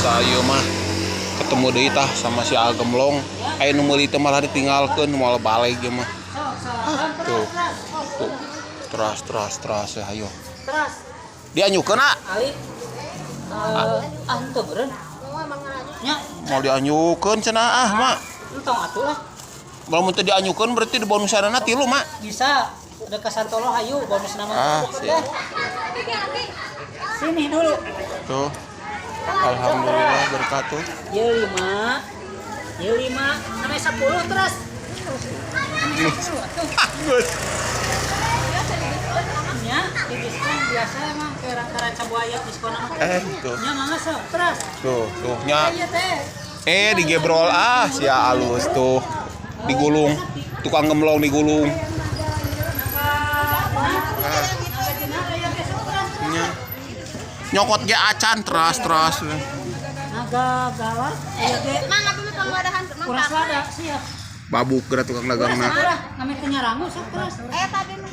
Saya mah ketemu deui tah sama si Agemlong. Aya nu meuli teh malah ditinggalkeun moal balik ge mah. Tuh. Tuh. Teras ya ayo. Teras. Dianyukeun ah. Ali. Henteu beureun. Nya, Mau dianyukeun cenah ah, Mak. entong atuh lah. Kalau teu dianyukeun berarti di bonusanna 3, Mak. Bisa. Udah ke Santolo hayu bonus nama. Ah, siap. Sini dulu. Tuh. Alhamdulillah berkah tuh. Ya 5. Ya 5. Sampai 10 terus. Ah, geus. Ya, di diskon biasa emang kayak rangkara buaya diskon mah. Tuh. Nya mangga sok terus. Tuh nya. Iya teh. Digebrol ah, sia alus tuh. Digulung. Tukang gemblong digulung. Nyokot ge acan teras. Naga galak. Aya ge. Mangga dulu kalau ada hantu mangga. Kurang ada siap. Babuk geura tukang dagangna. Kurang ngame teu nyarangu sok terus. Tadi nu.